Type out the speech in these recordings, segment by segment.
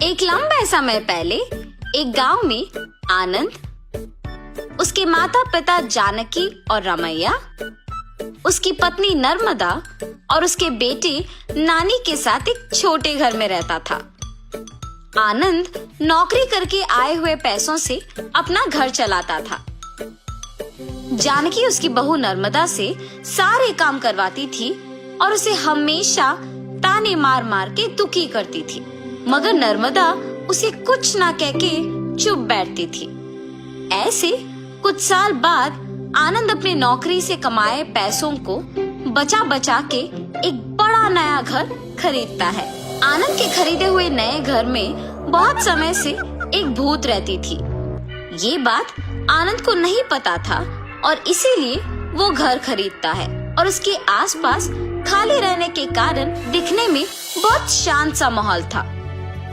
एक लंबे समय पहले एक गांव में आनंद, उसके माता पिता जानकी और रमैया, उसकी पत्नी नर्मदा और उसके बेटे नानी के साथ एक छोटे घर में रहता था। आनंद नौकरी करके आए हुए पैसों से अपना घर चलाता था। जानकी उसकी बहू नर्मदा से सारे काम करवाती थी और उसे हमेशा ताने मार मार के दुखी करती थी, मगर नर्मदा उसे कुछ ना कह के चुप बैठती थी। ऐसे कुछ साल बाद आनंद अपने नौकरी से कमाए पैसों को बचा बचा के एक बड़ा नया घर खरीदता है। आनंद के खरीदे हुए नए घर में बहुत समय से एक भूत रहती थी। ये बात आनंद को नहीं पता था और इसीलिए वो घर खरीदता है और उसके आसपास खाली रहने के कारण दिखने में बहुत शांत सा माहौल था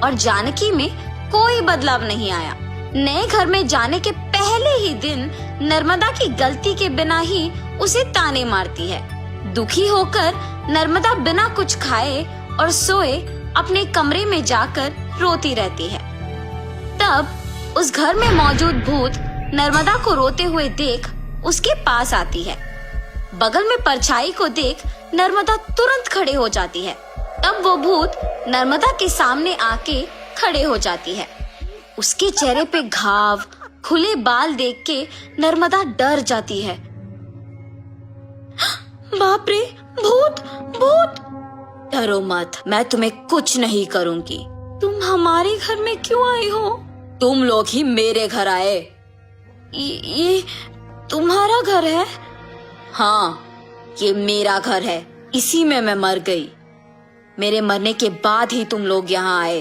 और जानकी में कोई बदलाव नहीं आया। नए घर में जाने के पहले ही दिन नर्मदा की गलती के बिना ही उसे ताने मारती है। दुखी होकर नर्मदा बिना कुछ खाए और सोए अपने कमरे में जाकर रोती रहती है। तब उस घर में मौजूद भूत नर्मदा को रोते हुए देख उसके पास आती है। बगल में परछाई को देख नर्मदा तुरंत खड़े हो जाती है। तब वो भूत नर्मदा के सामने आके खड़े हो जाती है। उसके चेहरे पे घाव, खुले बाल देख के नर्मदा डर जाती है। बाप रे, भूत भूत! डरो मत, मैं तुम्हें कुछ नहीं करूंगी। तुम हमारे घर में क्यों आई हो? तुम लोग ही मेरे घर आए। ये तुम्हारा घर है? हाँ, ये मेरा घर है। इसी में मैं मर गई। मेरे मरने के बाद ही तुम लोग यहाँ आए।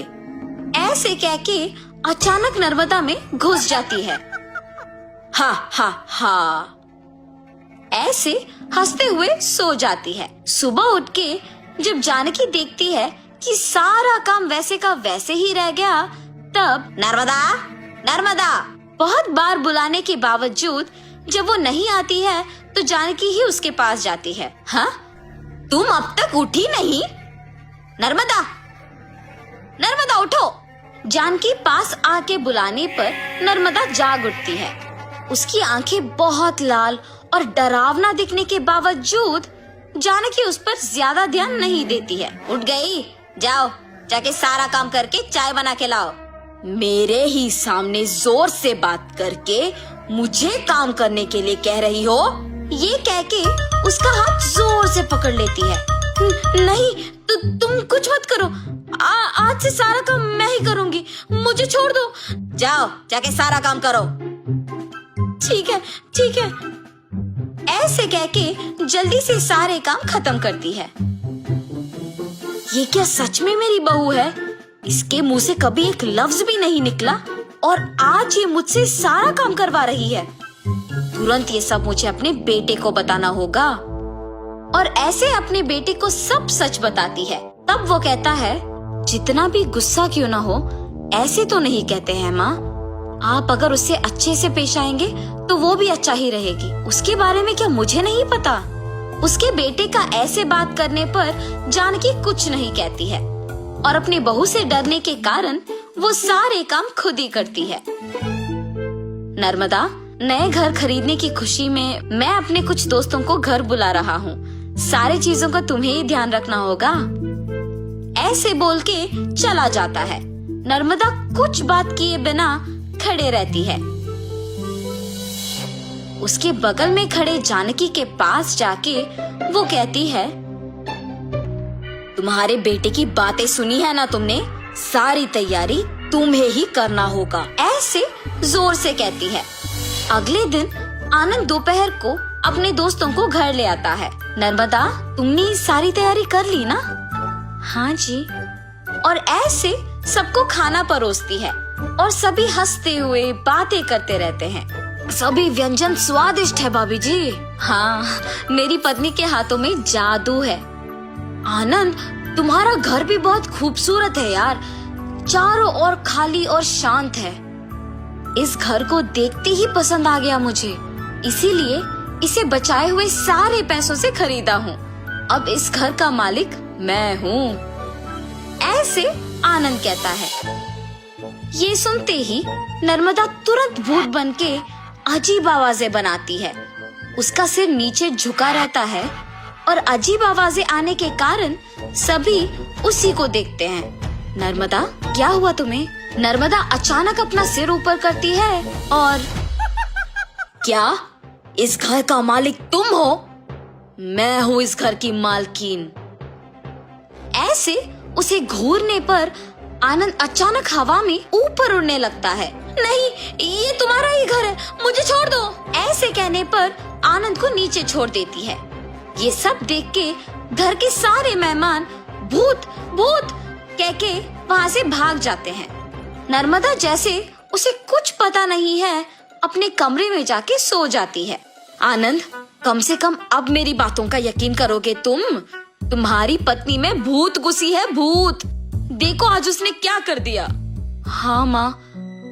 ऐसे कह के अचानक नर्मदा में घुस जाती है। हा हा हा, ऐसे हंसते हुए सो जाती है। सुबह उठ के जब जानकी देखती है कि सारा काम वैसे का वैसे ही रह गया, तब नर्मदा नर्मदा बहुत बार बुलाने के बावजूद जब वो नहीं आती है तो जानकी ही उसके पास जाती है। हाँ, तुम अब तक उठी नहीं? नर्मदा नर्मदा उठो! जानकी पास आके बुलाने पर नर्मदा जाग उठती है। उसकी आंखें बहुत लाल और डरावना दिखने के बावजूद जानकी उस पर ज्यादा ध्यान नहीं देती है। उठ गई? जाओ, जाके सारा काम करके चाय बना के लाओ। मेरे ही सामने जोर से बात करके मुझे काम करने के लिए कह रही हो? ये कह के उसका हाथ जोर से पकड़ लेती है। नहीं, तुम कुछ मत करो। आज से सारा काम मैं ही करूंगी, मुझे छोड़ दो। जाओ, जाके सारा काम करो। ठीक है, ठीक है। ऐसे कह के जल्दी से सारे काम खत्म करती है। ये क्या सच में मेरी बहू है? इसके मुंह से कभी एक लफ्ज भी नहीं निकला और आज ये मुझसे सारा काम करवा रही है। तुरंत ये सब मुझे अपने बेटे को बताना होगा। और ऐसे अपने बेटे को सब सच बताती है। तब वो कहता है, जितना भी गुस्सा क्यों ना हो, ऐसे तो नहीं कहते हैं माँ। आप अगर उससे अच्छे से पेश आएंगे तो वो भी अच्छा ही रहेगी। उसके बारे में क्या मुझे नहीं पता? उसके बेटे का ऐसे बात करने पर जानकी कुछ नहीं कहती है और अपनी बहू से डरने के कारण वो सारे काम खुद ही करती है। नर्मदा, नए घर खरीदने की खुशी में मैं अपने कुछ दोस्तों को घर बुला रहा हूँ। सारी चीजों का तुम्हें ही ध्यान रखना होगा। ऐसे बोल के चला जाता है। नर्मदा कुछ बात किए बिना खड़े रहती है। उसके बगल में खड़े जानकी के पास जाके वो कहती है, तुम्हारे बेटे की बातें सुनी है ना तुमने? सारी तैयारी तुम्हें ही करना होगा। ऐसे जोर से कहती है। अगले दिन आनंद दोपहर को अपने दोस्तों को घर ले आता है। नर्मदा, तुमने सारी तैयारी कर ली ना? हाँ जी। और ऐसे सबको खाना परोसती है और सभी हंसते हुए बातें करते रहते हैं। सभी व्यंजन स्वादिष्ट है भाभी जी। हाँ, मेरी पत्नी के हाथों में जादू है। आनंद, तुम्हारा घर भी बहुत खूबसूरत है यार। चारों ओर खाली और शांत है। इस घर को देखते ही पसंद आ गया मुझे, इसीलिए इसे बचाए हुए सारे पैसों से खरीदा हूँ। अब इस घर का मालिक मैं हूँ। ऐसे आनंद कहता है। ये सुनते ही नर्मदा तुरंत भूत बनके अजीब आवाजें बनाती है। उसका सिर नीचे झुका रहता है और अजीब आवाजें आने के कारण सभी उसी को देखते हैं। नर्मदा, क्या हुआ तुम्हें? नर्मदा अचानक अपना सिर ऊपर करती है और क्या इस घर का मालिक तुम हो? मैं हूँ इस घर की मालकिन। ऐसे उसे घूरने पर आनंद अचानक हवा में ऊपर उड़ने लगता है। नहीं, ये तुम्हारा ही घर है, मुझे छोड़ दो। ऐसे कहने पर आनंद को नीचे छोड़ देती है। ये सब देख के घर के सारे मेहमान भूत भूत कह के वहाँ से भाग जाते हैं। नर्मदा जैसे उसे कुछ पता नहीं है अपने कमरे में जाके सो जाती है। आनंद, कम से कम अब मेरी बातों का यकीन करोगे तुम? तुम्हारी पत्नी में भूत घुसी है, भूत। देखो आज उसने क्या कर दिया। हाँ माँ,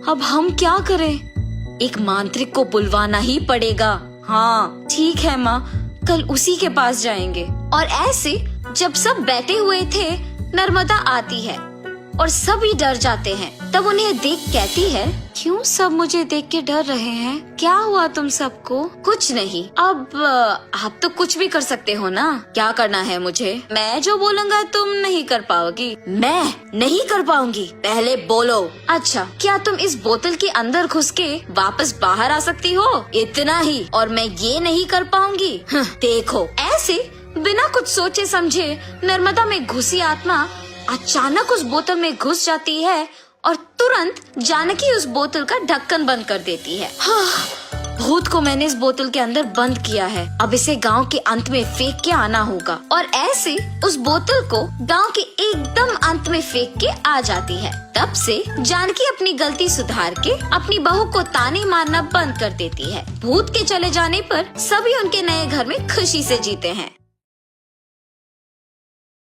अब हम क्या करें? एक मांत्रिक को बुलवाना ही पड़ेगा। हाँ ठीक है माँ, कल उसी के पास जाएंगे। और ऐसे जब सब बैठे हुए थे, नर्मदा आती है और सभी डर जाते हैं। तब उन्हें देख कहती है, क्यों सब मुझे देख के डर रहे हैं? क्या हुआ तुम सबको? कुछ नहीं। अब आप तो कुछ भी कर सकते हो ना। क्या करना है मुझे? मैं जो बोलूँगा तुम नहीं कर पाओगी। मैं नहीं कर पाऊंगी? पहले बोलो। अच्छा, क्या तुम इस बोतल के अंदर घुस के वापस बाहर आ सकती हो? इतना ही, और मैं ये नहीं कर पाऊंगी? देखो। ऐसे बिना कुछ सोचे समझे नर्मदा में घुसी आत्मा अचानक उस बोतल में घुस जाती है और तुरंत जानकी उस बोतल का ढक्कन बंद कर देती है। भूत को मैंने इस बोतल के अंदर बंद किया है, अब इसे गांव के अंत में फेंक के आना होगा। और ऐसे उस बोतल को गांव के एकदम अंत में फेंक के आ जाती है। तब से जानकी अपनी गलती सुधार के अपनी बहू को ताने मारना बंद कर देती है। भूत के चले जाने पर सभी उनके नए घर में खुशी से जीते हैं।